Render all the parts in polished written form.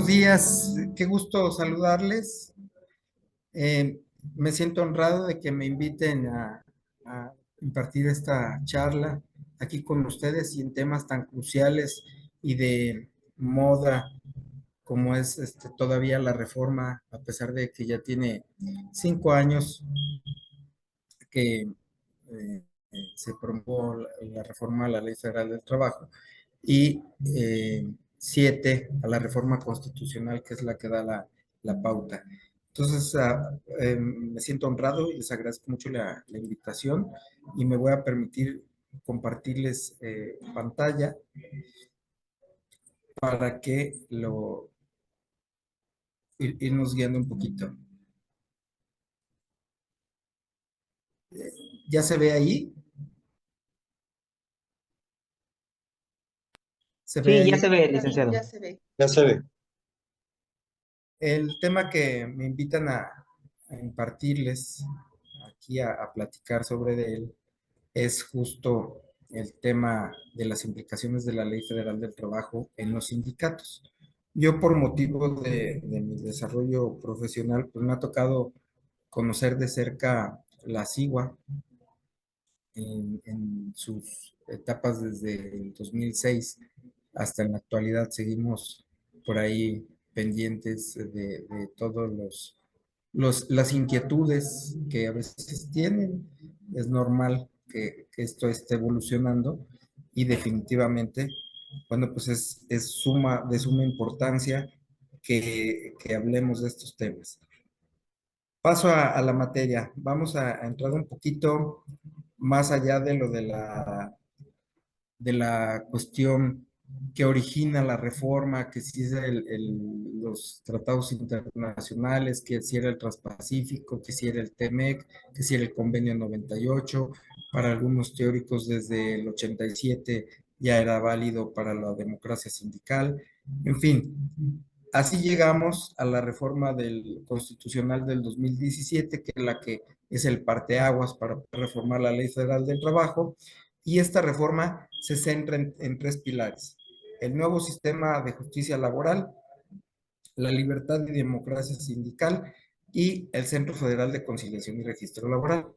buenos días, qué gusto saludarles. Eh, Me siento honrado de que me inviten a impartir esta charla aquí con ustedes y en temas tan cruciales y de moda como es todavía la reforma, a pesar de que ya tiene 5 años que se promulgó la reforma a la Ley Federal del Trabajo y 7 a la reforma constitucional, que es la que da la pauta. Entonces, me siento honrado y les agradezco mucho la invitación y me voy a permitir compartirles pantalla para que irnos guiando un poquito. ¿Ya se ve ahí? ¿Se ve Sí, ya ahí? se ve, Sí, licenciado. ya se ve. Ya se ve. El tema que me invitan a impartirles aquí a platicar sobre de él es justo el tema de las implicaciones de la Ley Federal del Trabajo en los sindicatos. Yo por motivo de mi desarrollo profesional, pues me ha tocado conocer de cerca la SIGUA en sus etapas desde el 2006 hasta en la actualidad. Seguimos por ahí pendientes de todos las inquietudes que a veces tienen. Es normal que esto esté evolucionando y definitivamente, bueno, pues es de suma importancia que hablemos de estos temas. Paso a la materia. Vamos a entrar un poquito más allá de lo de la cuestión que origina la reforma, que si es los tratados internacionales, que si era el Transpacífico, que si era el TEMEC, que si era el Convenio 98, para algunos teóricos desde el 87 ya era válido para la democracia sindical, en fin. Así llegamos a la reforma del constitucional del 2017, que es la que es el parteaguas para reformar la Ley Federal del Trabajo, y esta reforma se centra en tres pilares: el nuevo sistema de justicia laboral, la libertad y democracia sindical y el Centro Federal de Conciliación y Registro Laboral.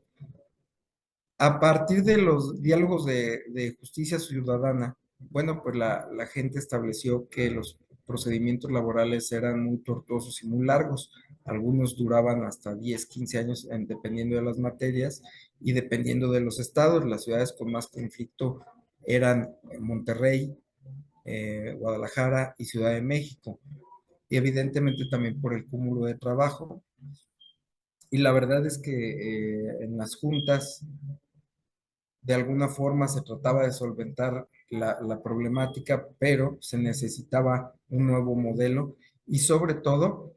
A partir de los diálogos de justicia ciudadana, bueno, pues la gente estableció que los procedimientos laborales eran muy tortuosos y muy largos. Algunos duraban hasta 10, 15 años, dependiendo de las materias y dependiendo de los estados. Las ciudades con más conflicto eran Monterrey, Guadalajara y Ciudad de México. Y evidentemente también por el cúmulo de trabajo. Y la verdad es que en las juntas de alguna forma se trataba de solventar la problemática, pero se necesitaba un nuevo modelo y sobre todo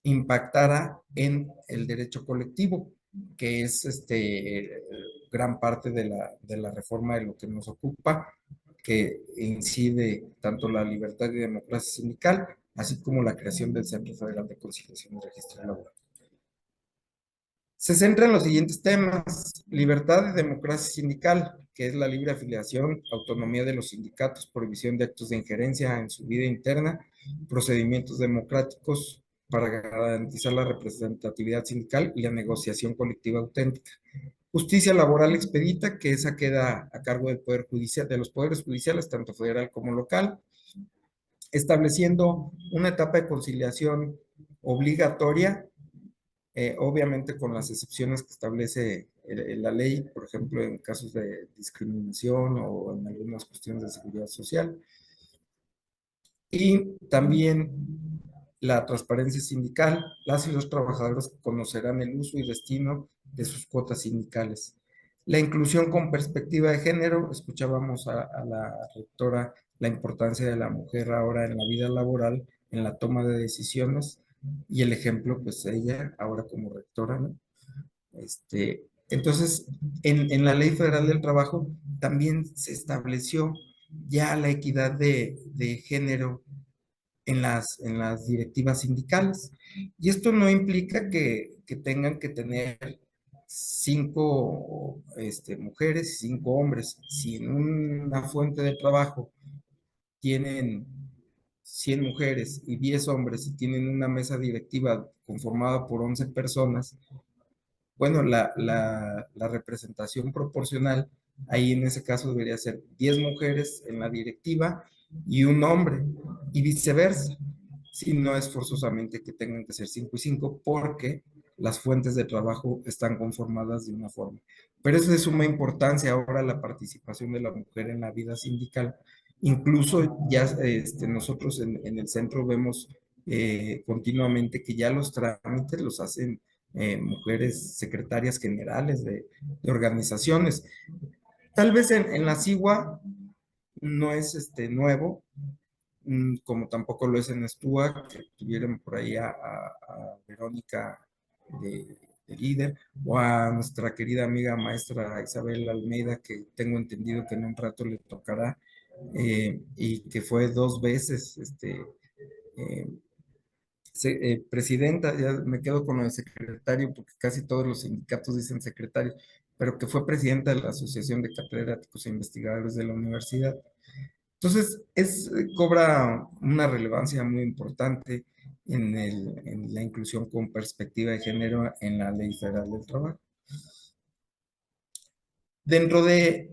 impactara en el derecho colectivo, que es gran parte de la reforma de lo que nos ocupa, que incide tanto la libertad y democracia sindical, así como la creación del Centro Federal de Conciliación y Registro Laboral. Se centra en los siguientes temas: libertad y democracia sindical, que es la libre afiliación, autonomía de los sindicatos, prohibición de actos de injerencia en su vida interna, procedimientos democráticos para garantizar la representatividad sindical y la negociación colectiva auténtica. Justicia laboral expedita, que esa queda a cargo del Poder Judicial, de los poderes judiciales, tanto federal como local, estableciendo una etapa de conciliación obligatoria, obviamente con las excepciones que establece la ley, por ejemplo, en casos de discriminación o en algunas cuestiones de seguridad social. Y también la transparencia sindical. Las y los trabajadores conocerán el uso y destino de sus cuotas sindicales. La inclusión con perspectiva de género. Escuchábamos a la rectora la importancia de la mujer ahora en la vida laboral, en la toma de decisiones, y el ejemplo, pues ella ahora como rectora, ¿no? Entonces, en la Ley Federal del Trabajo también se estableció ya la equidad de género en las directivas sindicales. Y esto no implica que tengan que tener 5 mujeres y 5 hombres. Si en una fuente de trabajo tienen 100 mujeres y 10 hombres y tienen una mesa directiva conformada por 11 personas, bueno, la representación proporcional ahí en ese caso debería ser 10 mujeres en la directiva y un hombre, y viceversa. Si no es forzosamente que tengan que ser 5 y 5, porque las fuentes de trabajo están conformadas de una forma. Pero es de suma importancia ahora la participación de la mujer en la vida sindical. Incluso ya nosotros en el centro vemos continuamente que ya los trámites los hacen mujeres secretarias generales de organizaciones. Tal vez en la SIGUA no es nuevo, como tampoco lo es en Estúa, que tuvieron por ahí a Verónica de líder, o a nuestra querida amiga maestra Isabel Almeida, que tengo entendido que en un rato le tocará, y que fue 2 veces eh, presidenta, ya me quedo con el secretario porque casi todos los sindicatos dicen secretario, pero que fue presidenta de la Asociación de Catedráticos e Investigadores de la universidad. Entonces, cobra una relevancia muy importante en la inclusión con perspectiva de género en la Ley Federal del Trabajo. Dentro de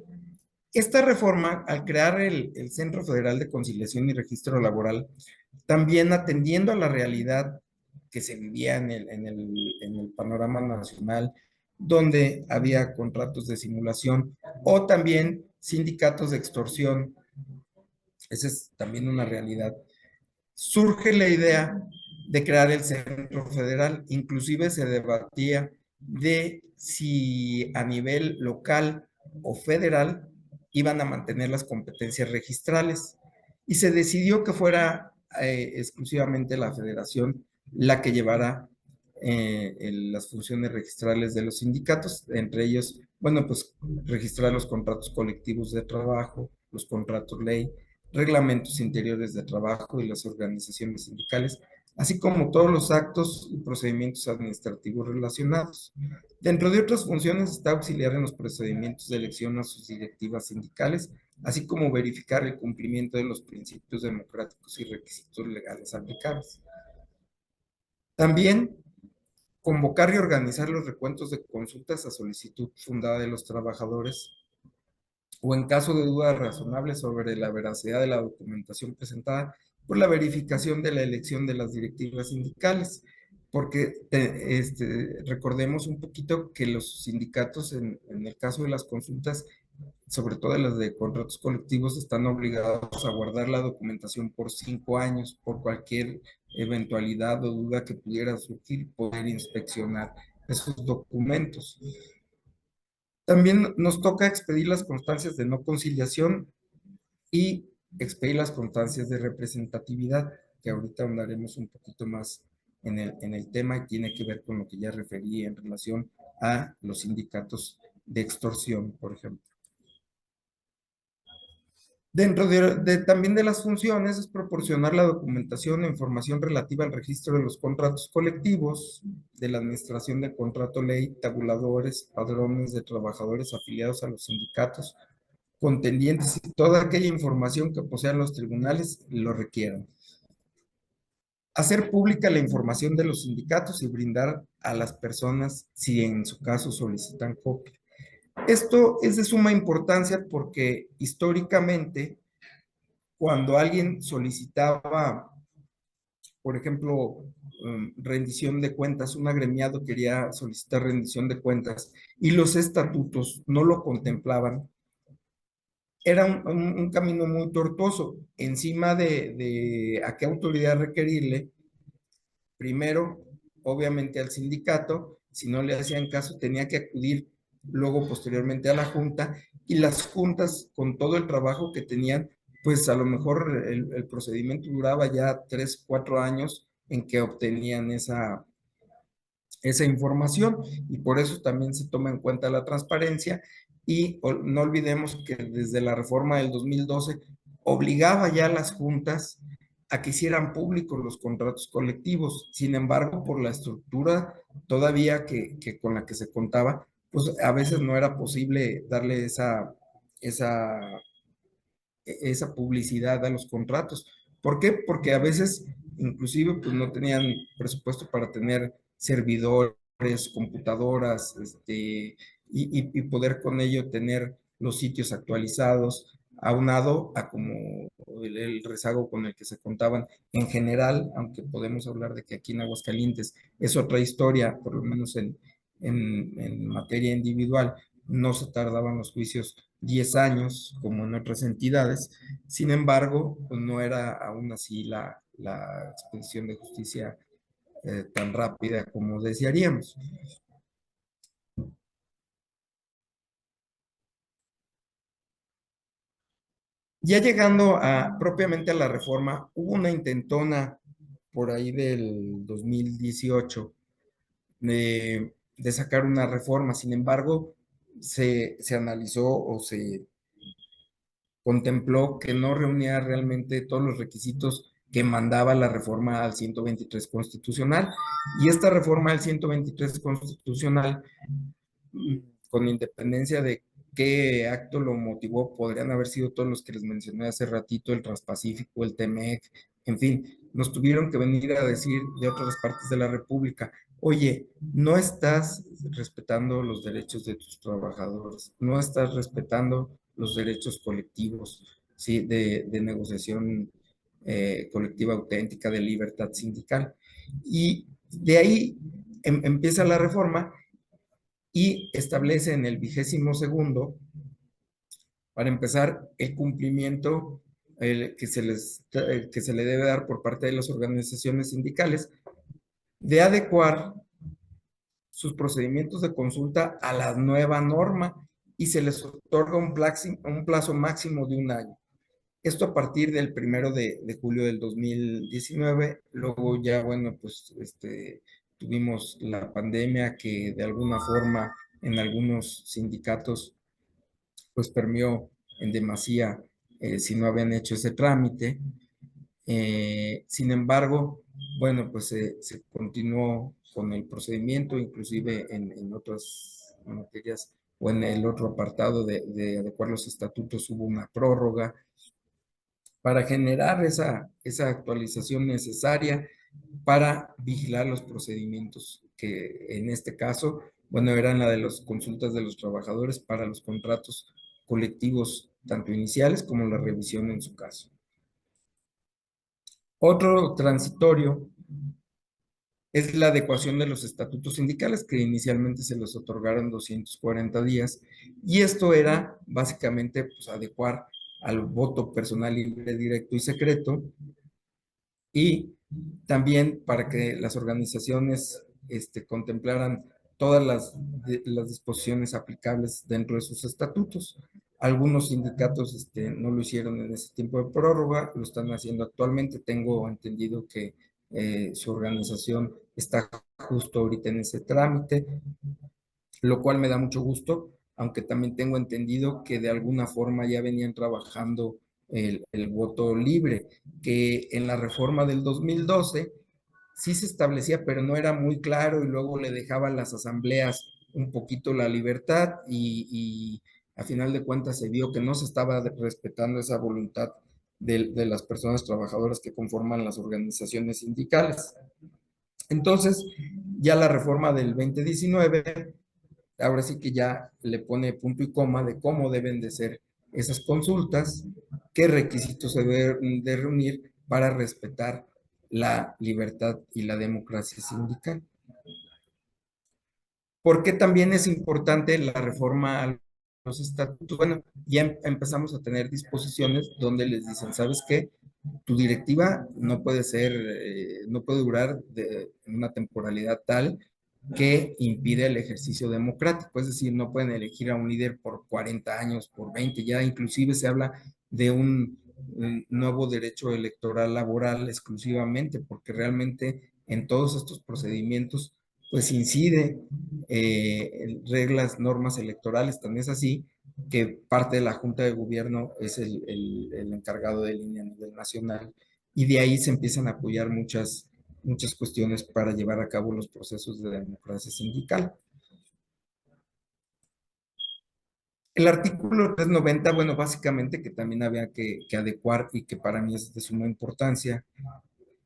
esta reforma, al crear el Centro Federal de Conciliación y Registro Laboral, también atendiendo a la realidad que se vivía en el panorama nacional, donde había contratos de simulación o también sindicatos de extorsión, esa es también una realidad. Surge la idea de crear el Centro Federal, inclusive se debatía de si a nivel local o federal iban a mantener las competencias registrales y se decidió que fuera exclusivamente la federación la que llevara las funciones registrales de los sindicatos, entre ellos, bueno, pues registrar los contratos colectivos de trabajo, los contratos ley, reglamentos interiores de trabajo y las organizaciones sindicales, así como todos los actos y procedimientos administrativos relacionados. Dentro de otras funciones está auxiliar en los procedimientos de elección a sus directivas sindicales, así como verificar el cumplimiento de los principios democráticos y requisitos legales aplicables. También convocar y organizar los recuentos de consultas a solicitud fundada de los trabajadores o en caso de dudas razonables sobre la veracidad de la documentación presentada, por la verificación de la elección de las directivas sindicales, porque recordemos un poquito que los sindicatos en el caso de las consultas, sobre todo las de contratos colectivos, están obligados a guardar la documentación por 5 años, por cualquier eventualidad o duda que pudiera surgir, poder inspeccionar esos documentos. También nos toca expedir las constancias de no conciliación y expedir las constancias de representatividad, que ahorita ahondaremos un poquito más en el tema y tiene que ver con lo que ya referí en relación a los sindicatos de extorsión, por ejemplo. Dentro también de las funciones es proporcionar la documentación e información relativa al registro de los contratos colectivos, de la administración del contrato ley, tabuladores, padrones de trabajadores afiliados a los sindicatos, contendientes y toda aquella información que posean los tribunales lo requieran. Hacer pública la información de los sindicatos y brindar a las personas si en su caso solicitan copia. Esto es de suma importancia porque históricamente, cuando alguien solicitaba, por ejemplo, rendición de cuentas, un agremiado quería solicitar rendición de cuentas y los estatutos no lo contemplaban, era un camino muy tortuoso. Encima de a qué autoridad requerirle, primero, obviamente al sindicato, si no le hacían caso, tenía que acudir luego posteriormente a la junta, y las juntas, con todo el trabajo que tenían, pues a lo mejor el procedimiento duraba ya 3, 4 años en que obtenían esa información, y por eso también se toma en cuenta la transparencia. Y no olvidemos que desde la reforma del 2012 obligaba ya a las juntas a que hicieran públicos los contratos colectivos. Sin embargo, por la estructura todavía que con la que se contaba, pues a veces no era posible darle esa publicidad a los contratos. ¿Por qué? Porque a veces, inclusive, pues no tenían presupuesto para tener servidores, computadoras, y poder con ello tener los sitios actualizados, aunado a como el rezago con el que se contaban en general, aunque podemos hablar de que aquí en Aguascalientes es otra historia, por lo menos en materia individual, no se tardaban los juicios 10 años como en otras entidades. Sin embargo, pues no era aún así la expedición de justicia tan rápida como desearíamos. Ya llegando propiamente a la reforma, hubo una intentona por ahí del 2018 de sacar una reforma. Sin embargo, se analizó o se contempló que no reunía realmente todos los requisitos que mandaba la reforma al 123 constitucional. Y esta reforma al 123 constitucional, con independencia de qué acto lo motivó, podrían haber sido todos los que les mencioné hace ratito, el Transpacífico, el TEMEC, en fin, nos tuvieron que venir a decir de otras partes de la República: oye, no estás respetando los derechos de tus trabajadores, no estás respetando los derechos colectivos, ¿sí? De negociación colectiva auténtica, de libertad sindical. Y de ahí empieza la reforma y establece en el 22º, para empezar, el cumplimiento que se le debe dar por parte de las organizaciones sindicales de adecuar sus procedimientos de consulta a la nueva norma, y se les otorga un plazo máximo de un año. Esto a partir del 1 de julio del 2019. Luego ya, bueno, pues tuvimos la pandemia que de alguna forma en algunos sindicatos pues permeó en demasía, si no habían hecho ese trámite. Sin embargo, bueno, pues se continuó con el procedimiento, inclusive en otras materias o en el otro apartado de adecuar los estatutos hubo una prórroga para generar esa actualización necesaria para vigilar los procedimientos que en este caso, bueno, eran la de las consultas de los trabajadores para los contratos colectivos, tanto iniciales como la revisión en su caso. Otro transitorio es la adecuación de los estatutos sindicales, que inicialmente se les otorgaron 240 días, y esto era básicamente pues, adecuar al voto personal libre, directo y secreto, y también para que las organizaciones contemplaran todas las disposiciones aplicables dentro de sus estatutos. Algunos sindicatos no lo hicieron en ese tiempo de prórroga, lo están haciendo actualmente. Tengo entendido que su organización está justo ahorita en ese trámite, lo cual me da mucho gusto, aunque también tengo entendido que de alguna forma ya venían trabajando el voto libre, que en la reforma del 2012 sí se establecía, pero no era muy claro, y luego le dejaban las asambleas un poquito la libertad, y a final de cuentas se vio que no se estaba respetando esa voluntad de las personas trabajadoras que conforman las organizaciones sindicales. Entonces, ya la reforma del 2019 ahora sí que ya le pone punto y coma de cómo deben de ser esas consultas, qué requisitos se deben de reunir para respetar la libertad y la democracia sindical. ¿Por qué también es importante la reforma a los estatutos? Bueno, ya empezamos a tener disposiciones donde les dicen: ¿sabes qué? Tu directiva no puede ser, no puede durar en una temporalidad tal que impide el ejercicio democrático. Es decir, no pueden elegir a un líder por 40 años, por 20. Ya inclusive se habla de un nuevo derecho electoral laboral exclusivamente, porque realmente en todos estos procedimientos pues incide en reglas, normas electorales. Tan es así que parte de la Junta de Gobierno es el encargado de línea a nivel nacional, y de ahí se empiezan a apoyar muchas cuestiones para llevar a cabo los procesos de democracia sindical. El artículo 390, bueno, básicamente que también había que adecuar y que para mí es de suma importancia,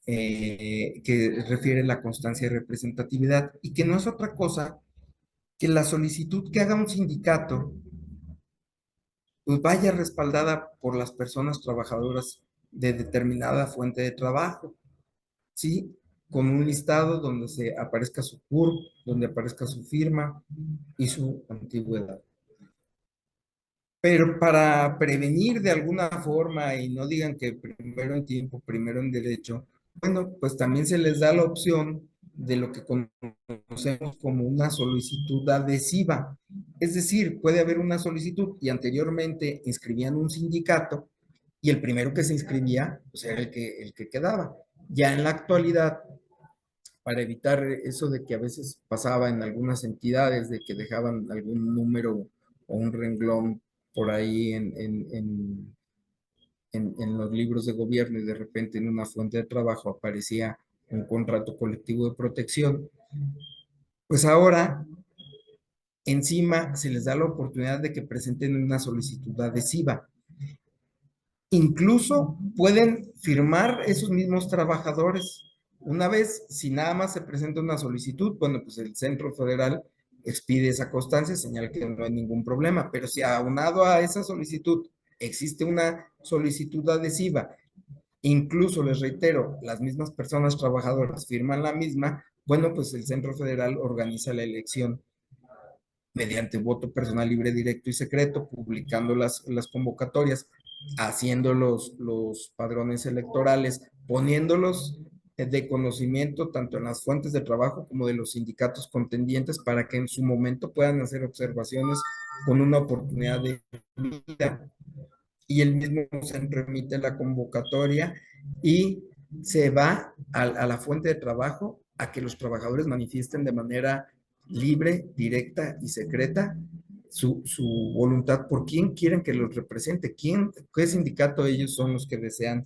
que refiere la constancia y representatividad y que no es otra cosa que la solicitud que haga un sindicato pues vaya respaldada por las personas trabajadoras de determinada fuente de trabajo, ¿sí? Con un listado donde se aparezca su CURP, donde aparezca su firma y su antigüedad. Pero para prevenir de alguna forma y no digan que primero en tiempo, primero en derecho, bueno, pues también se les da la opción de lo que conocemos como una solicitud adhesiva. Es decir, puede haber una solicitud y anteriormente inscribían un sindicato y el primero que se inscribía pues era el que quedaba. Ya en la actualidad, para evitar eso de que a veces pasaba en algunas entidades, de que dejaban algún número o un renglón por ahí en los libros de gobierno y de repente en una fuente de trabajo aparecía un contrato colectivo de protección, pues ahora encima se les da la oportunidad de que presenten una solicitud adhesiva. Incluso pueden firmar esos mismos trabajadores. Una vez, si nada más se presenta una solicitud, bueno, pues el Centro Federal expide esa constancia, señala que no hay ningún problema, pero si aunado a esa solicitud existe una solicitud adhesiva, incluso les reitero, las mismas personas trabajadoras firman la misma, bueno, pues el Centro Federal organiza la elección mediante voto personal libre, directo y secreto, publicando las convocatorias, haciendo los padrones electorales, poniéndolos de conocimiento tanto en las fuentes de trabajo como de los sindicatos contendientes para que en su momento puedan hacer observaciones con una oportunidad de vida. Y el mismo centro emite la convocatoria y se va a la fuente de trabajo a que los trabajadores manifiesten de manera libre, directa y secreta su voluntad por quién quieren que los represente, qué sindicato ellos son los que desean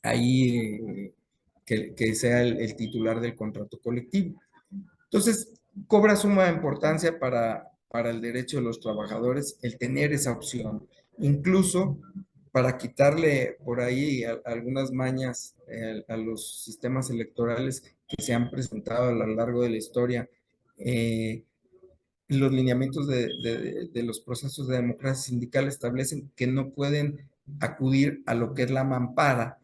ahí que sea el titular del contrato colectivo. Entonces, cobra suma importancia para el derecho de los trabajadores el tener esa opción, incluso para quitarle por ahí algunas mañas a los sistemas electorales que se han presentado a lo largo de la historia. Los lineamientos de los procesos de democracia sindical establecen que no pueden acudir a lo que es la mampara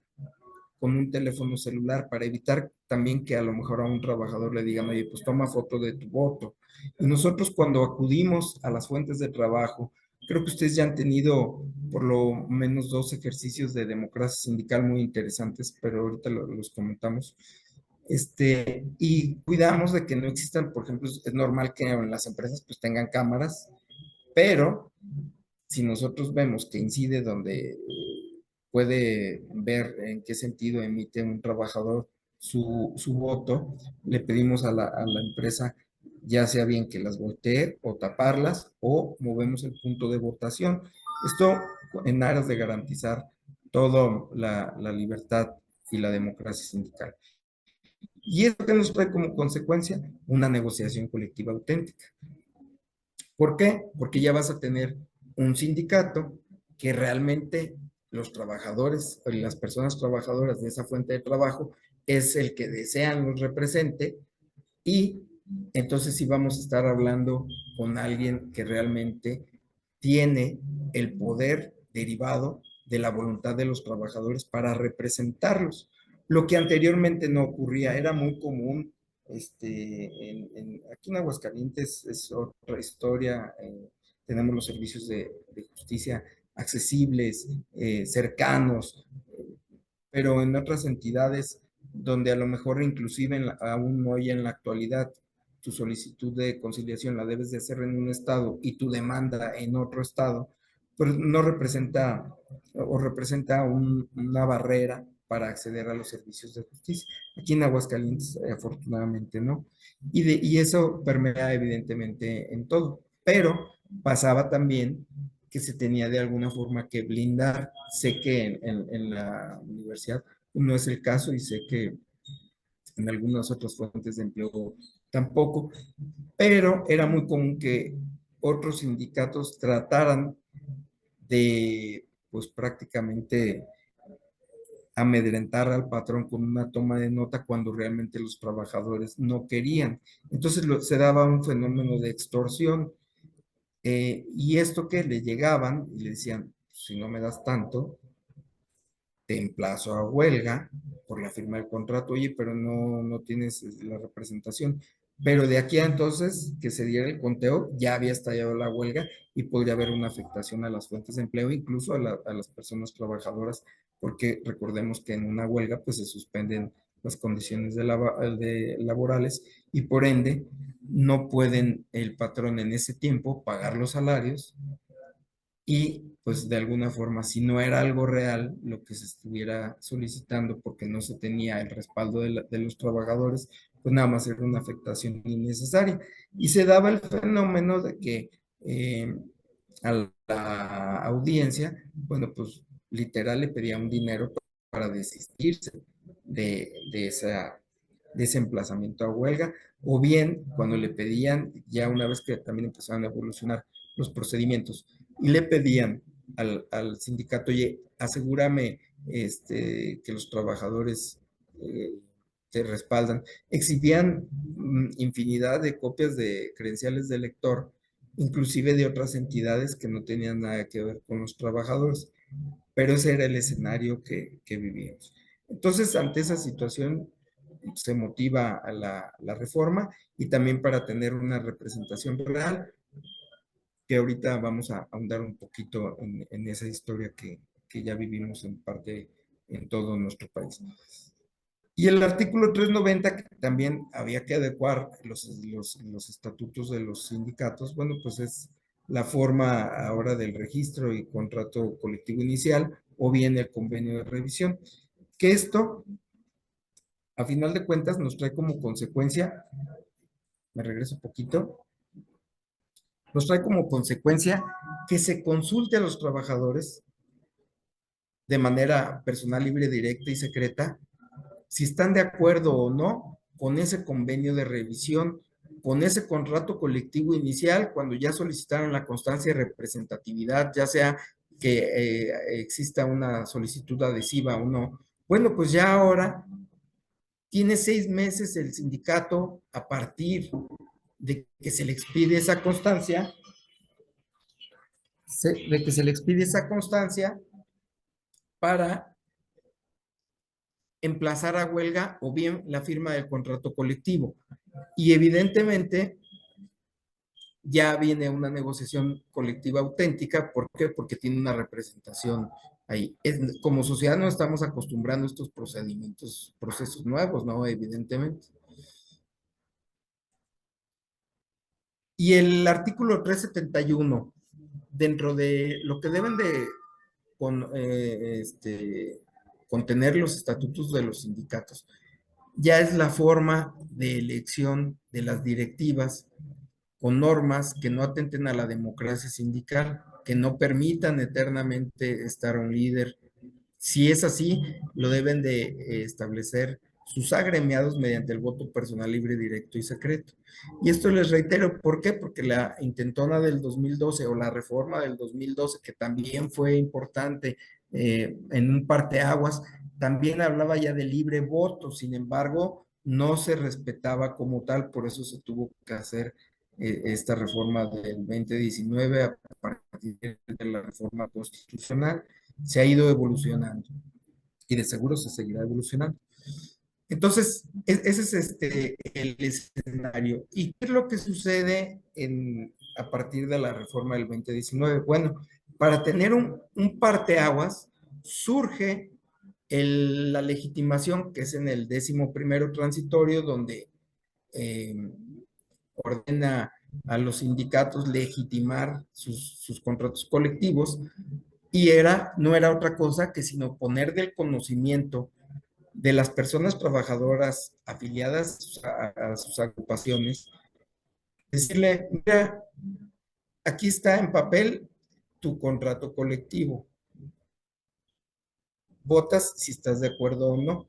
con un teléfono celular para evitar también que a lo mejor a un trabajador le digan, oye, pues toma foto de tu voto. Y nosotros cuando acudimos a las fuentes de trabajo, creo que ustedes ya han tenido por lo menos dos ejercicios de democracia sindical muy interesantes, pero ahorita los comentamos. Y cuidamos de que no existan, por ejemplo, es normal que en las empresas pues tengan cámaras, pero si nosotros vemos que incide donde puede ver en qué sentido emite un trabajador su voto, le pedimos a la empresa ya sea bien que las voltee o taparlas o movemos el punto de votación. Esto en aras de garantizar toda la libertad y la democracia sindical. Y esto que nos trae como consecuencia una negociación colectiva auténtica. ¿Por qué? Porque ya vas a tener un sindicato que realmente los trabajadores y las personas trabajadoras de esa fuente de trabajo es el que desean los represente y entonces sí vamos a estar hablando con alguien que realmente tiene el poder derivado de la voluntad de los trabajadores para representarlos. Lo que anteriormente no ocurría, era muy común, aquí en Aguascalientes es otra historia, tenemos los servicios de justicia accesibles, cercanos, pero en otras entidades donde a lo mejor inclusive aún hoy en la actualidad tu solicitud de conciliación la debes de hacer en un estado y tu demanda en otro estado, pues no representa o representa una barrera para acceder a los servicios de justicia. Aquí en Aguascalientes, afortunadamente, ¿no? Y eso permea evidentemente en todo, pero pasaba también que se tenía de alguna forma que blindar. Sé que en la universidad no es el caso y sé que en algunas otras fuentes de empleo tampoco, pero era muy común que otros sindicatos trataran de, pues prácticamente amedrentar al patrón con una toma de nota cuando realmente los trabajadores no querían. Entonces se daba un fenómeno de extorsión. Y esto que le llegaban y le decían, si no me das tanto, te emplazo a huelga por la firma del contrato, oye, pero no tienes la representación. Pero de aquí a entonces que se diera el conteo, ya había estallado la huelga y podría haber una afectación a las fuentes de empleo, incluso a las personas trabajadoras, porque recordemos que en una huelga pues se suspenden las condiciones de laborales y por ende no pueden el patrón en ese tiempo pagar los salarios y pues de alguna forma, si no era algo real lo que se estuviera solicitando porque no se tenía el respaldo de los trabajadores, pues nada más era una afectación innecesaria. Y se daba el fenómeno de que a la audiencia, bueno, pues literal le pedía un dinero para desistirse de ese emplazamiento a huelga, o bien cuando le pedían, ya una vez que también empezaron a evolucionar los procedimientos, y le pedían al sindicato, oye, asegúrame que los trabajadores eh, te respaldan. Exhibían infinidad de copias de credenciales de lector, inclusive de otras entidades que no tenían nada que ver con los trabajadores, pero ese era el escenario que vivíamos. Entonces, ante esa situación, se motiva a la reforma y también para tener una representación real, que ahorita vamos a ahondar un poquito en esa historia que ya vivimos en parte en todo nuestro país. Y el artículo 390, que también había que adecuar los estatutos de los sindicatos, bueno, pues es la forma ahora del registro y contrato colectivo inicial o bien el convenio de revisión, que esto, a final de cuentas, nos trae como consecuencia, me regreso un poquito, nos trae como consecuencia que se consulte a los trabajadores de manera personal, libre, directa y secreta si están de acuerdo o no con ese convenio de revisión, con ese contrato colectivo inicial, cuando ya solicitaron la constancia de representatividad, ya sea que exista una solicitud adhesiva o no. Bueno, pues ya ahora tiene 6 meses el sindicato a partir de que se le expide esa constancia, para emplazar a huelga o bien la firma del contrato colectivo. Y evidentemente ya viene una negociación colectiva auténtica. ¿Por qué? Porque tiene una representación ahí. Como sociedad no estamos acostumbrando a estos procedimientos, procesos nuevos, ¿no? Evidentemente. Y el artículo 371, dentro de lo que deben de con, contener los estatutos de los sindicatos, ya es la forma de elección de las directivas con normas que no atenten a la democracia sindical, que no permitan eternamente estar un líder. Si es así, lo deben de establecer sus agremiados mediante el voto personal libre, directo y secreto. Y esto les reitero, ¿por qué? Porque la intentona del 2012 o la reforma del 2012, que también fue importante en un parteaguas, también hablaba ya de libre voto, sin embargo, no se respetaba como tal, por eso se tuvo que hacer esta reforma del 2019 a partir de la reforma constitucional. Se ha ido evolucionando y de seguro se seguirá evolucionando. Entonces, ese es el escenario. ¿Y qué es lo que sucede a partir de la reforma del 2019? Bueno, para tener un parteaguas, surge la legitimación, que es en el 11º transitorio, donde eh, ordena a los sindicatos legitimar sus contratos colectivos, y no era otra cosa que sino poner del conocimiento de las personas trabajadoras afiliadas a sus agrupaciones, decirle, mira, aquí está en papel tu contrato colectivo, votas si estás de acuerdo o no,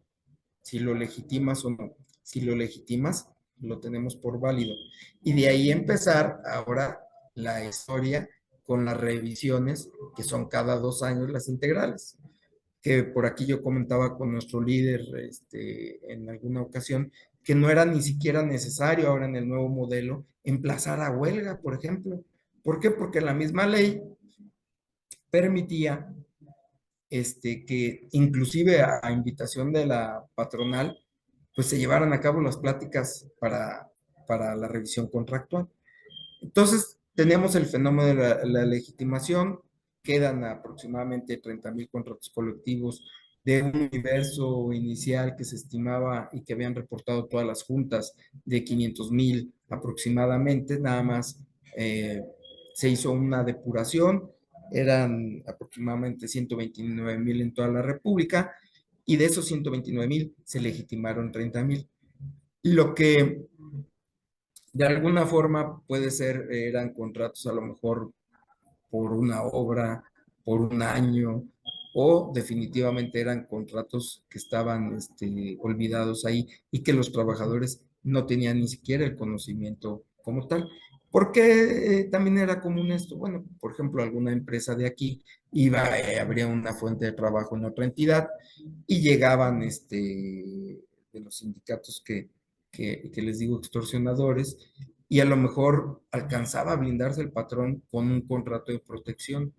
si lo legitimas o no. Si lo legitimas, lo tenemos por válido. Y de ahí empezar ahora la historia con las revisiones, que son cada 2 años las integrales, que por aquí yo comentaba con nuestro líder en alguna ocasión, que no era ni siquiera necesario ahora en el nuevo modelo emplazar a huelga, por ejemplo. ¿Por qué? Porque la misma ley permitía que inclusive a invitación de la patronal, pues se llevaran a cabo las pláticas para la revisión contractual. Entonces, tenemos el fenómeno de la legitimación, quedan aproximadamente 30,000 contratos colectivos de un universo inicial que se estimaba y que habían reportado todas las juntas de 500,000 aproximadamente, nada más se hizo una depuración, eran aproximadamente 129,000 en toda la República, y de esos 129,000 se legitimaron 30,000. Lo que de alguna forma puede ser, eran contratos a lo mejor por una obra, por un año, o definitivamente eran contratos que estaban olvidados ahí y que los trabajadores no tenían ni siquiera el conocimiento como tal. ¿Por qué también era común esto? Bueno, por ejemplo, alguna empresa de aquí iba, abría una fuente de trabajo en otra entidad y llegaban de los sindicatos que les digo extorsionadores, y a lo mejor alcanzaba a blindarse el patrón con un contrato de protección,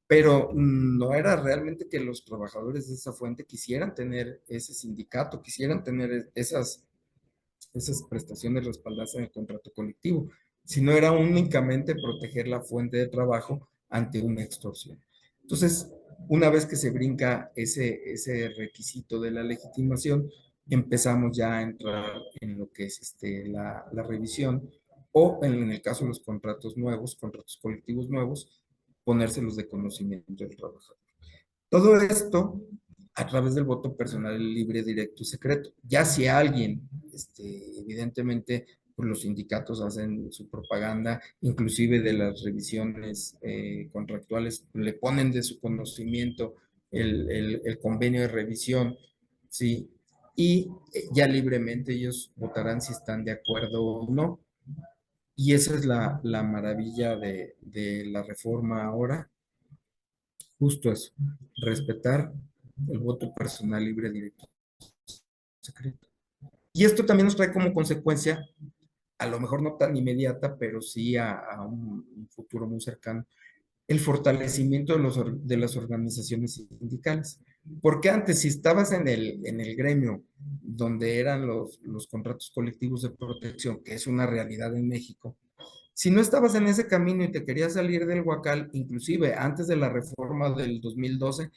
pero no era realmente que los trabajadores de esa fuente quisieran tener ese sindicato, quisieran tener esas prestaciones respaldadas en el contrato colectivo, sino era únicamente proteger la fuente de trabajo ante una extorsión. Entonces, una vez que se brinca ese requisito de la legitimación, empezamos ya a entrar en lo que es la revisión, o en el caso de los contratos nuevos, contratos colectivos nuevos, ponérselos de conocimiento del trabajador. Todo esto a través del voto personal libre, directo y secreto. Ya si alguien, evidentemente, pues los sindicatos hacen su propaganda, inclusive de las revisiones contractuales, le ponen de su conocimiento el convenio de revisión, ¿sí? Y ya libremente ellos votarán si están de acuerdo o no. Y esa es la maravilla de la reforma ahora, justo eso, respetar el voto personal libre, directo, secreto. Y esto también nos trae como consecuencia, a lo mejor no tan inmediata, pero sí a un futuro muy cercano, el fortalecimiento de las organizaciones sindicales. Porque antes, si estabas en el gremio donde eran los contratos colectivos de protección, que es una realidad en México, si no estabas en ese camino y te querías salir del huacal, inclusive antes de la reforma del 2012,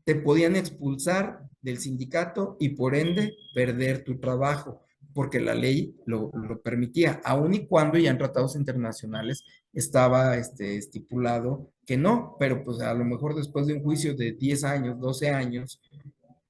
te podían expulsar del sindicato y por ende perder tu trabajo, porque la ley lo permitía, aun y cuando ya en tratados internacionales estaba estipulado que no, pero pues a lo mejor después de un juicio de 10 años, 12 años,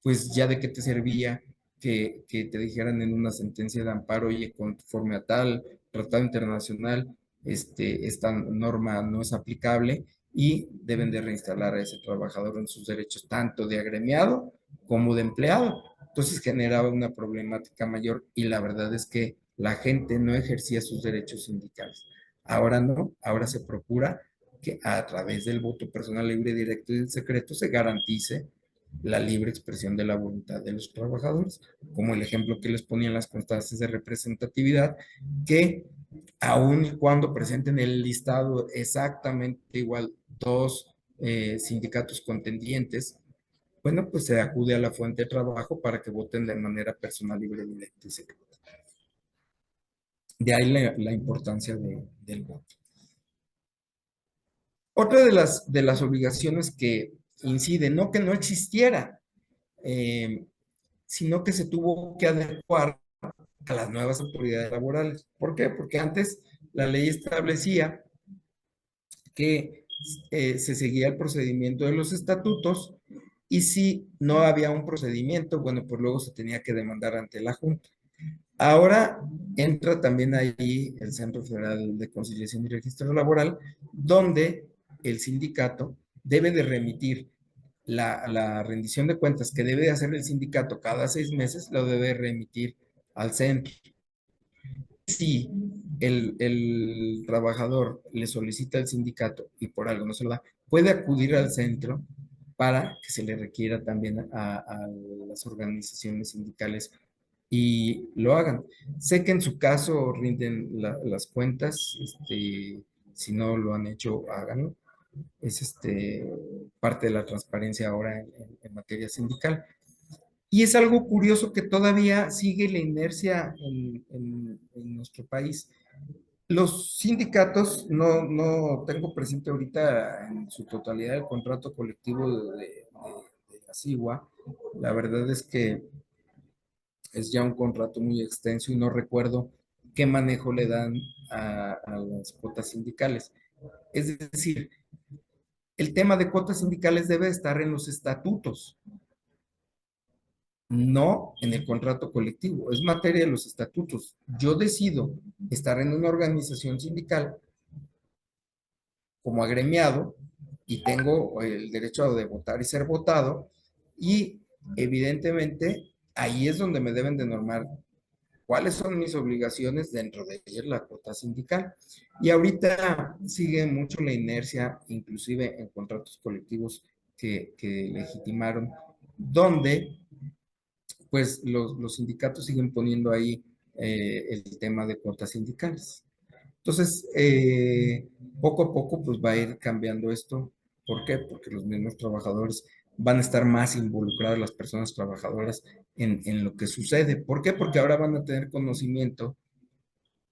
pues ya de qué te servía que te dijeran en una sentencia de amparo, oye, conforme a tal tratado internacional, esta norma no es aplicable y deben de reinstalar a ese trabajador en sus derechos, tanto de agremiado como de empleado. Entonces generaba una problemática mayor y la verdad es que la gente no ejercía sus derechos sindicales. Ahora no, ahora se procura que a través del voto personal libre, directo y secreto se garantice la libre expresión de la voluntad de los trabajadores, como el ejemplo que les ponían las constancias de representatividad, que aun y cuando presenten el listado exactamente igual dos sindicatos contendientes, bueno, pues se acude a la fuente de trabajo para que voten de manera personal, libre, directa y secreta. De ahí la importancia del voto. Otra de las obligaciones que incide, no que no existiera, eh, sino que se tuvo que adecuar a las nuevas autoridades laborales. ¿Por qué? Porque antes la ley establecía que se seguía el procedimiento de los estatutos, y si no había un procedimiento, bueno, pues luego se tenía que demandar ante la Junta. Ahora entra también ahí el Centro Federal de Conciliación y Registro Laboral, donde el sindicato debe de remitir la rendición de cuentas que debe de hacer el sindicato cada 6 meses, lo debe remitir al centro. si el trabajador le solicita al sindicato y por algo no se lo da, puede acudir al centro para que se le requiera también a las organizaciones sindicales y lo hagan. Sé que en su caso rinden las cuentas, si no lo han hecho, háganlo. Es parte de la transparencia ahora en materia sindical. Y es algo curioso que todavía sigue la inercia en nuestro país. Los sindicatos, no tengo presente ahorita en su totalidad el contrato colectivo de la SIGUA. La verdad es que es ya un contrato muy extenso y no recuerdo qué manejo le dan a las cuotas sindicales. Es decir, el tema de cuotas sindicales debe estar en los estatutos, no en el contrato colectivo. Es materia de los estatutos. Yo decido estar en una organización sindical como agremiado y tengo el derecho de votar y ser votado y evidentemente ahí es donde me deben de normar cuáles son mis obligaciones dentro de ellas la cuota sindical. Y ahorita sigue mucho la inercia, inclusive en contratos colectivos que legitimaron, donde pues los sindicatos siguen poniendo ahí el tema de cuotas sindicales. Entonces, poco a poco, pues va a ir cambiando esto. ¿Por qué? Porque los mismos trabajadores van a estar más involucrados, las personas trabajadoras, en lo que sucede. ¿Por qué? Porque ahora van a tener conocimiento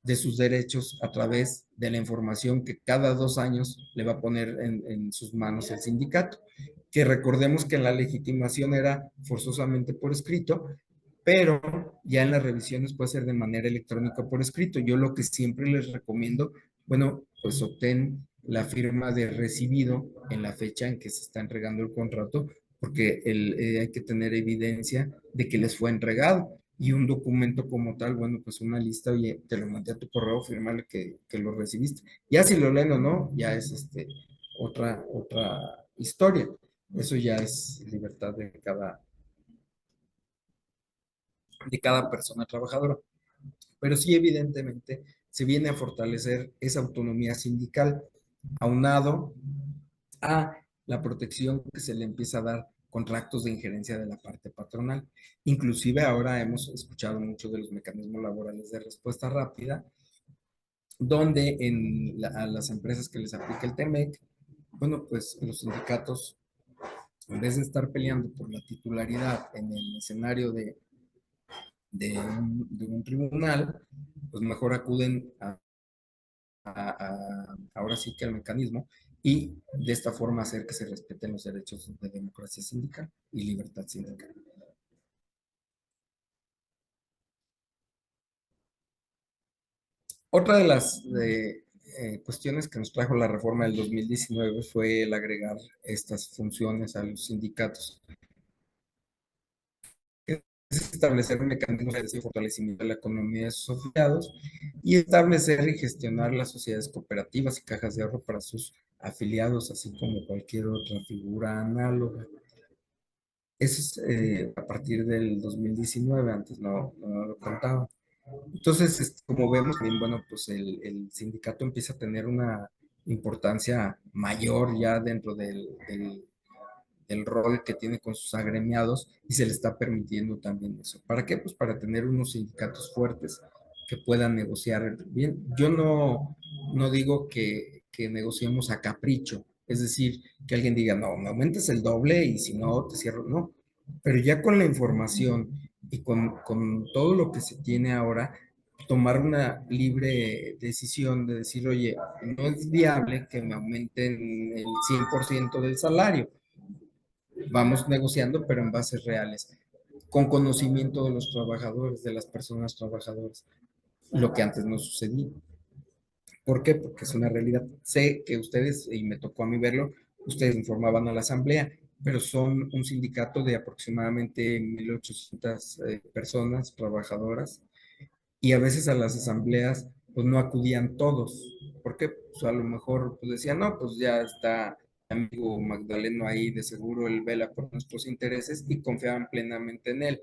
de sus derechos a través de la información que cada 2 años le va a poner en sus manos el sindicato. Que recordemos que la legitimación era forzosamente por escrito, pero ya en las revisiones puede ser de manera electrónica por escrito. Yo lo que siempre les recomiendo, bueno, pues obtén la firma de recibido en la fecha en que se está entregando el contrato, porque hay que tener evidencia de que les fue entregado. Y un documento como tal, bueno, pues una lista, oye, te lo mandé a tu correo, firmale que lo recibiste. Ya si lo leen o no, ya es otra historia. Eso ya es libertad de cada persona trabajadora. Pero sí, evidentemente, se viene a fortalecer esa autonomía sindical, aunado a la protección que se le empieza a dar contra actos de injerencia de la parte patronal. Inclusive ahora hemos escuchado mucho de los mecanismos laborales de respuesta rápida, donde a las empresas que les aplica el TEMEC, bueno, pues los sindicatos, en vez de estar peleando por la titularidad en el escenario de un tribunal, pues mejor acuden ahora sí que al mecanismo y de esta forma hacer que se respeten los derechos de democracia sindical y libertad sindical. Otra de las cuestiones que nos trajo la reforma del 2019 fue el agregar estas funciones a los sindicatos. Es establecer mecanismos de fortalecimiento de la economía de sus afiliados y establecer y gestionar las sociedades cooperativas y cajas de ahorro para sus afiliados, así como cualquier otra figura análoga. Eso es a partir del 2019, antes no lo contaba. Entonces, como vemos, bien, bueno, pues el sindicato empieza a tener una importancia mayor ya dentro del rol que tiene con sus agremiados y se le está permitiendo también eso. ¿Para qué? Pues para tener unos sindicatos fuertes que puedan negociar bien. Yo no digo que negociemos a capricho, es decir, que alguien diga, no, me aumentes el doble y si no, te cierro. No, pero ya con la información y con todo lo que se tiene ahora, tomar una libre decisión de decir, oye, no es viable que me aumenten el 100% del salario. Vamos negociando, pero en bases reales, con conocimiento de los trabajadores, de las personas trabajadoras, lo que antes no sucedía. ¿Por qué? Porque es una realidad. Sé que ustedes, y me tocó a mí verlo, ustedes informaban a la asamblea, pero son un sindicato de aproximadamente 1,800 personas trabajadoras y a veces a las asambleas pues no acudían todos. ¿Por qué? Pues a lo mejor pues decían, no, pues ya está mi amigo Magdaleno ahí, de seguro él vela por nuestros intereses y confiaban plenamente en él.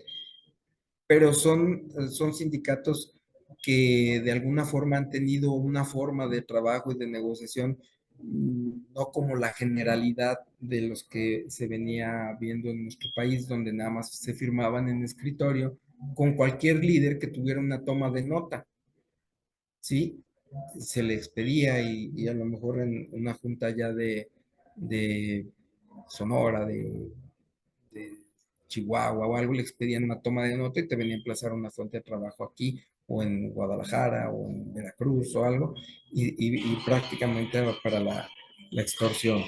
Pero son sindicatos que de alguna forma han tenido una forma de trabajo y de negociación, no como la generalidad de los que se venía viendo en nuestro país, donde nada más se firmaban en escritorio con cualquier líder que tuviera una toma de nota, ¿sí? Se le expedía y a lo mejor en una junta ya de Sonora, de Chihuahua o algo, le expedían una toma de nota y te venía a emplazar una fuente de trabajo aquí o en Guadalajara o en Veracruz o algo, y prácticamente era para la extorsión.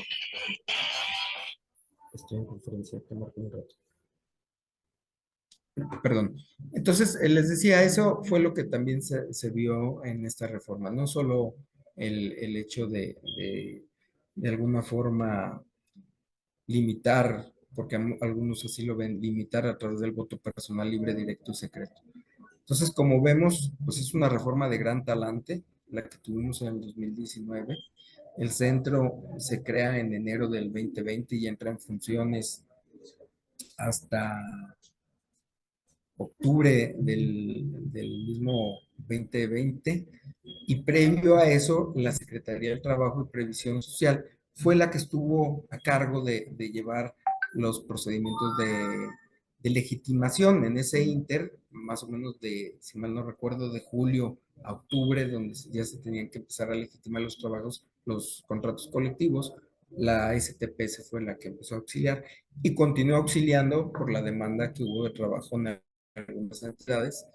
Estoy en conferencia, te marco un rato. Perdón. Entonces, les decía, eso fue lo que también se vio en esta reforma, no solo el hecho de alguna forma limitar, porque algunos así lo ven, limitar a través del voto personal libre, directo y secreto. Entonces, como vemos, pues es una reforma de gran talante, la que tuvimos en el 2019. El centro se crea en enero del 2020 y entra en funciones hasta octubre del mismo 2020, y previo a eso la Secretaría del Trabajo y Previsión Social fue la que estuvo a cargo de llevar los procedimientos de legitimación en ese inter, más o menos de, si mal no recuerdo, de julio a octubre, donde ya se tenían que empezar a legitimar los trabajos, los contratos colectivos. La STPS fue la que empezó a auxiliar y continuó auxiliando por la demanda que hubo de trabajo en algunas entidades,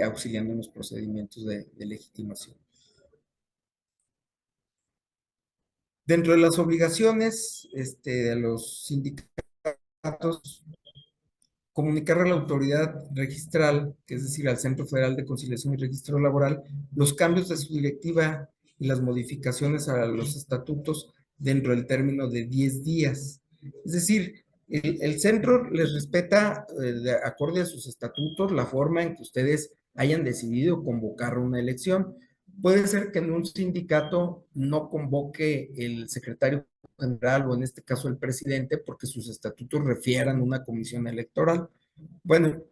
auxiliando en los procedimientos de legitimación. Dentro de las obligaciones de los sindicatos, comunicar a la autoridad registral, que es decir, al Centro Federal de Conciliación y Registro Laboral, los cambios de su directiva y las modificaciones a los estatutos dentro del término de 10 días. Es decir, el centro les respeta, de acorde a sus estatutos, la forma en que ustedes hayan decidido convocar una elección. Puede ser que en un sindicato no convoque el secretario general o en este caso el presidente porque sus estatutos refieran una comisión electoral. Bueno,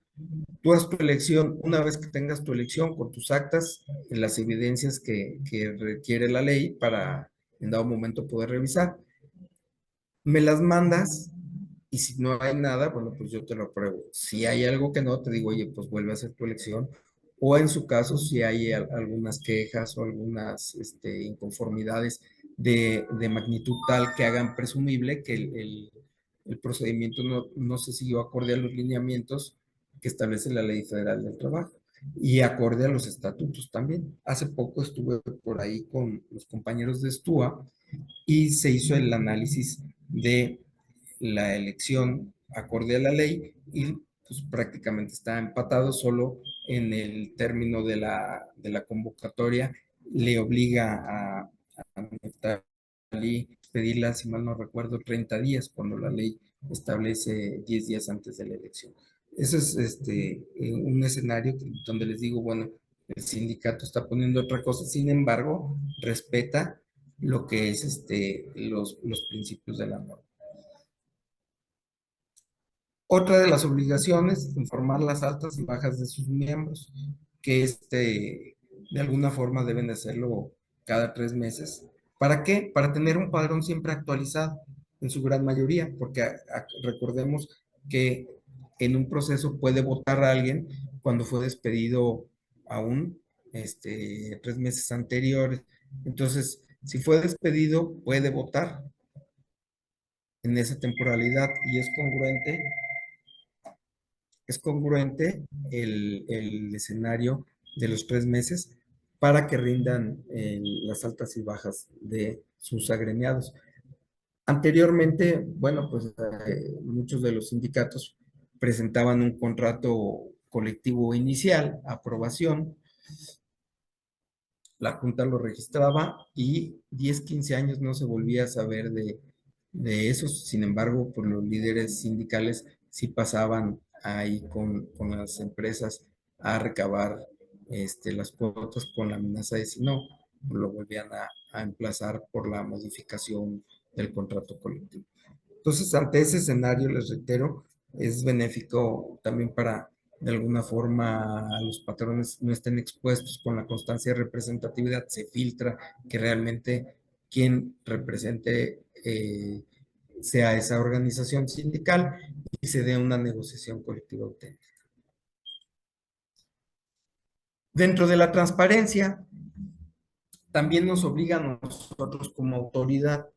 tú haz tu elección, una vez que tengas tu elección con tus actas, en las evidencias que requiere la ley para en dado momento poder revisar, me las mandas y si no hay nada, bueno, pues yo te lo apruebo. Si hay algo que no, te digo, oye, pues vuelve a hacer tu elección. O en su caso, si hay algunas quejas o algunas inconformidades de magnitud tal que hagan presumible que el procedimiento no se siguió acorde a los lineamientos que establece la Ley Federal del Trabajo y acorde a los estatutos también. Hace poco estuve por ahí con los compañeros de STUA y se hizo el análisis de la elección acorde a la ley y pues prácticamente está empatado, solo en el término de la convocatoria le obliga a pedirla, si mal no recuerdo, 30 días, cuando la ley establece 10 días antes de la elección. Eso es un escenario donde les digo, bueno, el sindicato está poniendo otra cosa, sin embargo, respeta lo que es los principios de la norma. Otra de las obligaciones, informar las altas y bajas de sus miembros, que de alguna forma deben de hacerlo cada 3 meses. ¿Para qué? Para tener un padrón siempre actualizado, en su gran mayoría, porque recordemos que en un proceso puede votar a alguien cuando fue despedido aún 3 meses anteriores. Entonces, si fue despedido, puede votar en esa temporalidad y es congruente el escenario de los 3 meses para que rindan las altas y bajas de sus agremiados. Anteriormente, bueno, pues muchos de los sindicatos presentaban un contrato colectivo inicial, aprobación, la Junta lo registraba y 10, 15 años no se volvía a saber de eso. Sin embargo, pues los líderes sindicales sí pasaban ahí con las empresas a recabar las cuotas con la amenaza de si no, lo volvían a emplazar por la modificación del contrato colectivo. Entonces, ante ese escenario, les reitero, es benéfico también para de alguna forma los patrones no estén expuestos con la constancia de representatividad, se filtra que realmente quien represente sea esa organización sindical y se dé una negociación colectiva auténtica. Dentro de la transparencia, también nos obliga a nosotros como autoridad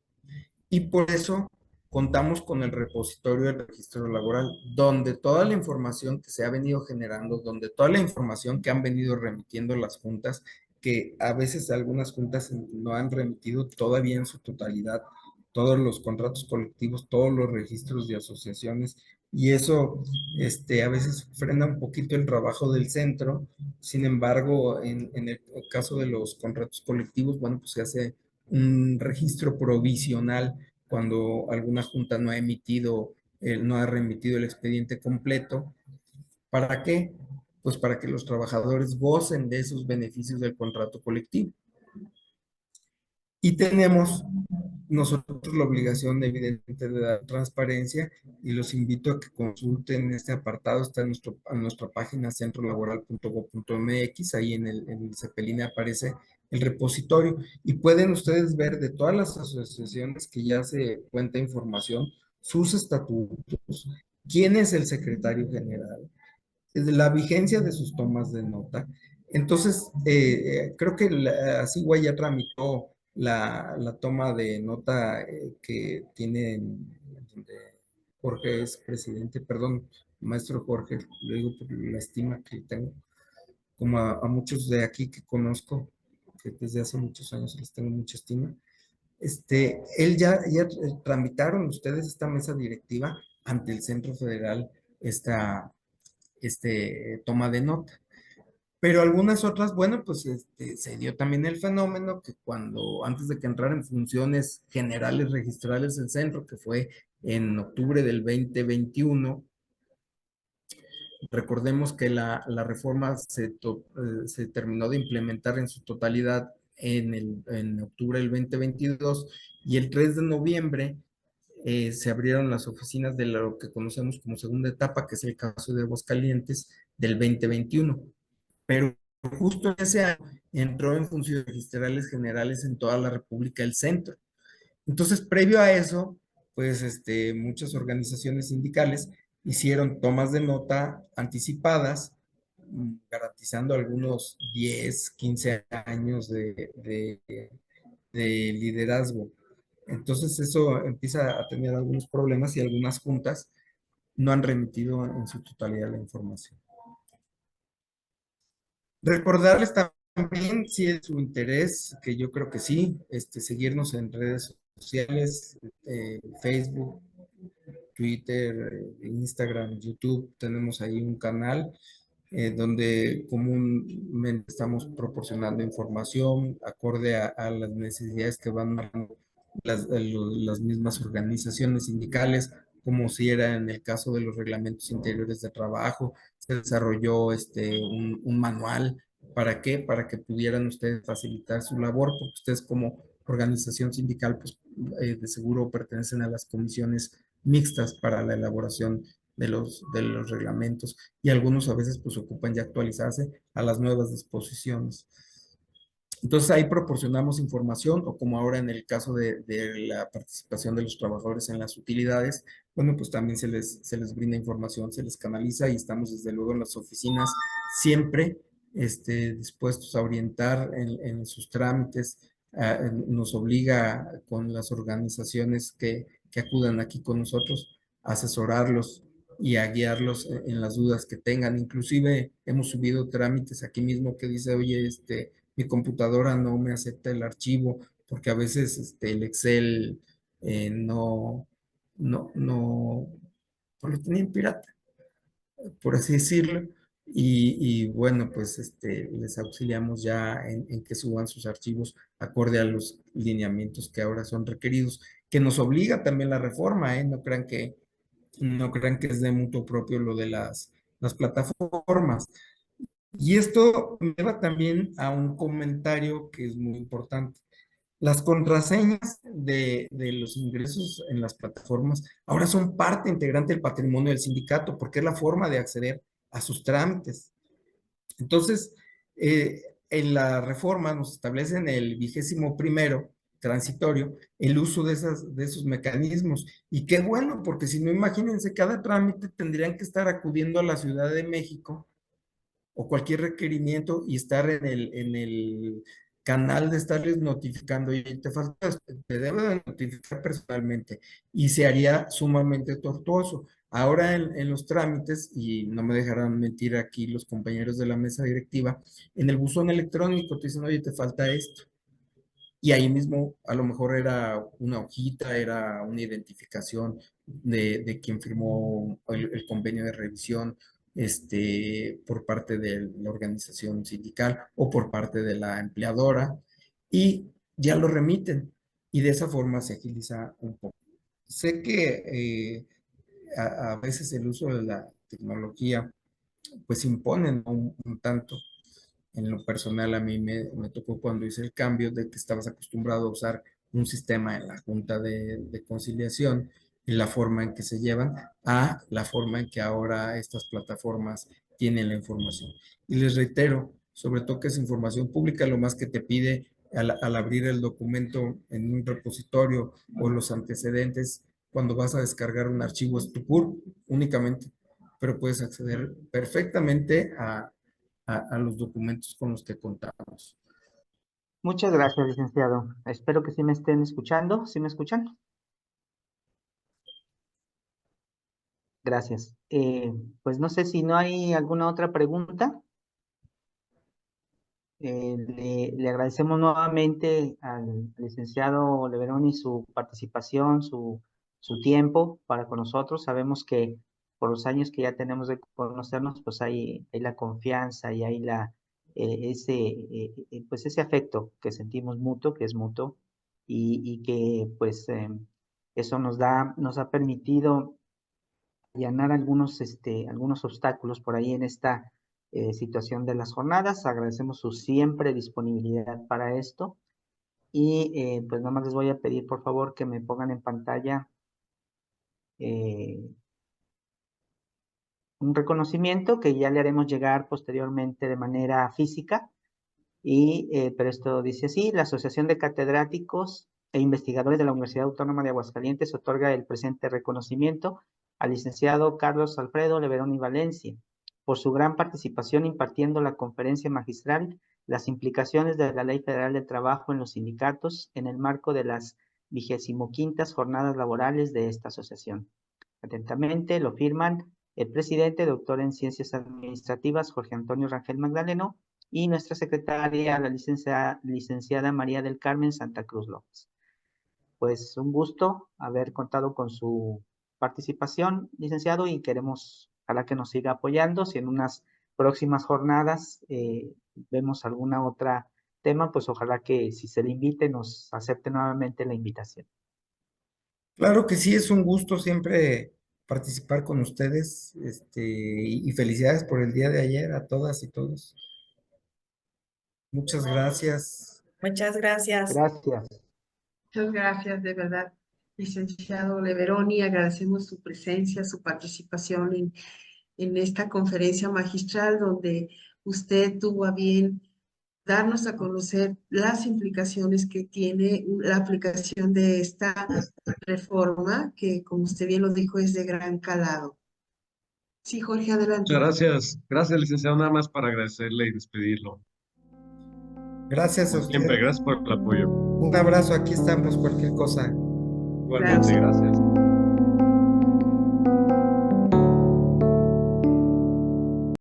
y por eso contamos con el repositorio del registro laboral, donde toda la información que se ha venido generando, donde toda la información que han venido remitiendo las juntas, que a veces algunas juntas no han remitido todavía en su totalidad todos los contratos colectivos, todos los registros de asociaciones, y eso a veces frena un poquito el trabajo del centro. Sin embargo, en el caso de los contratos colectivos, bueno, pues se hace un registro provisional cuando alguna junta no ha emitido, no ha remitido el expediente completo. ¿Para qué? Pues para que los trabajadores gocen de esos beneficios del contrato colectivo. Y tenemos nosotros la obligación evidente de dar transparencia y los invito a que consulten este apartado, está en nuestra página centrolaboral.gov.mx, ahí en el Cepelín aparece el repositorio y pueden ustedes ver de todas las asociaciones que ya se cuenta información, sus estatutos, quién es el secretario general, la vigencia de sus tomas de nota. Entonces, creo que Asigua ya tramitó la toma de nota que tiene donde Jorge es presidente, perdón, maestro Jorge, lo digo por la estima que tengo, como a muchos de aquí que conozco, que desde hace muchos años les tengo mucha estima. Él ya tramitaron ustedes esta mesa directiva ante el Centro Federal, esta toma de nota. Pero algunas otras, bueno, pues se dio también el fenómeno que cuando, antes de que entrara en funciones generales registrales el centro, que fue en octubre del 2021, recordemos que la reforma se terminó de implementar en su totalidad en octubre del 2022 y el 3 de noviembre se abrieron las oficinas de lo que conocemos como segunda etapa, que es el caso de Aguascalientes del 2021. Pero justo en ese año entró en funciones registrales generales en toda la República del Centro. Entonces, previo a eso, pues muchas organizaciones sindicales hicieron tomas de nota anticipadas, garantizando algunos 10, 15 años de liderazgo. Entonces, eso empieza a tener algunos problemas y algunas juntas no han remitido en su totalidad la información. Recordarles también, si es su interés, que yo creo que sí, seguirnos en redes sociales, Facebook, Twitter, Instagram, YouTube, tenemos ahí un canal donde comúnmente estamos proporcionando información acorde a las necesidades que van dando las mismas organizaciones sindicales, como si era en el caso de los reglamentos interiores de trabajo, se desarrolló un manual. ¿Para qué? Para que pudieran ustedes facilitar su labor, porque ustedes como organización sindical, pues de seguro pertenecen a las comisiones mixtas para la elaboración de los reglamentos y algunos a veces pues ocupan ya actualizarse a las nuevas disposiciones. Entonces ahí proporcionamos información o como ahora en el caso de la participación de los trabajadores en las utilidades, bueno, pues también se les brinda información, se les canaliza y estamos desde luego en las oficinas siempre dispuestos a orientar en sus trámites. Nos obliga con las organizaciones que acudan aquí con nosotros a asesorarlos y a guiarlos en las dudas que tengan. Inclusive hemos subido trámites aquí mismo que dice, oye, mi computadora no me acepta el archivo, porque a veces el Excel no, pues lo tenía en pirata, por así decirlo. Y bueno, pues les auxiliamos ya en que suban sus archivos acorde a los lineamientos que ahora son requeridos, que nos obliga también la reforma, ¿eh? No crean que es de mutuo propio lo de las plataformas. Y esto me lleva también a un comentario que es muy importante. Las contraseñas de los ingresos en las plataformas ahora son parte integrante del patrimonio del sindicato, porque es la forma de acceder a sus trámites. Entonces, en la reforma nos establecen el 21º transitorio el uso de esos mecanismos. Y qué bueno, porque si no, imagínense, cada trámite tendrían que estar acudiendo a la Ciudad de México o cualquier requerimiento y estar en el canal de estarles notificando, y te falta, te debe de notificar personalmente, y se haría sumamente tortuoso. Ahora en los trámites, y no me dejarán mentir aquí los compañeros de la mesa directiva, en el buzón electrónico te dicen, oye, te falta esto. Y ahí mismo a lo mejor era una hojita, era una identificación de quien firmó el convenio de revisión, por parte de la organización sindical o por parte de la empleadora, y ya lo remiten. Y de esa forma se agiliza un poco. Sé que a veces el uso de la tecnología pues imponen un tanto. En lo personal, a mí me tocó cuando hice el cambio de que estabas acostumbrado a usar un sistema en la Junta de Conciliación y la forma en que se llevan a la forma en que ahora estas plataformas tienen la información. Y les reitero, sobre todo que es información pública, lo más que te pide al abrir el documento en un repositorio o los antecedentes, cuando vas a descargar un archivo, es tu CUR únicamente, pero puedes acceder perfectamente a los documentos con los que contamos. Muchas gracias, licenciado. Espero que sí me estén escuchando. ¿Sí me escuchan? Gracias. Pues no sé si no hay alguna otra pregunta. Le agradecemos nuevamente al licenciado Leveroni su participación, su tiempo para con nosotros. Sabemos que por los años que ya tenemos de conocernos, pues hay la confianza y hay pues ese afecto que sentimos mutuo, que es mutuo, y que pues eso nos ha permitido allanar algunos obstáculos por ahí en esta situación de las jornadas. Agradecemos su siempre disponibilidad para esto. Y pues nada más les voy a pedir por favor que me pongan en pantalla eh, un reconocimiento que ya le haremos llegar posteriormente de manera física. Pero esto dice así: la Asociación de Catedráticos e Investigadores de la Universidad Autónoma de Aguascalientes otorga el presente reconocimiento al licenciado Carlos Alfredo Leveroni Valencia por su gran participación impartiendo la conferencia magistral Las implicaciones de la Ley Federal del Trabajo en los sindicatos en el marco de las 25ª jornadas laborales de esta asociación. Atentamente lo firman el presidente, doctor en Ciencias Administrativas, Jorge Antonio Rangel Magdaleno, y nuestra secretaria, la licenciada María del Carmen Santa Cruz López. Pues un gusto haber contado con su participación, licenciado, y queremos, ojalá que nos siga apoyando. Si en unas próximas jornadas vemos alguna otra tema, pues ojalá que si se le invite nos acepte nuevamente la invitación. Claro que sí, es un gusto siempre participar con ustedes, y felicidades por el día de ayer a todas y todos. Muchas gracias. Muchas gracias. Gracias. Muchas gracias, de verdad, licenciado Leveroni. Agradecemos su presencia, su participación en esta conferencia magistral donde usted tuvo a bien darnos a conocer las implicaciones que tiene la aplicación de esta reforma, que como usted bien lo dijo, es de gran calado. Sí, Jorge, Muchas adelante. gracias. Gracias, licenciado. Nada más para agradecerle y despedirlo. Gracias a Como siempre, ustedes. gracias por el apoyo. Un abrazo, aquí estamos, cualquier cosa. Claro, Igualmente, gracias.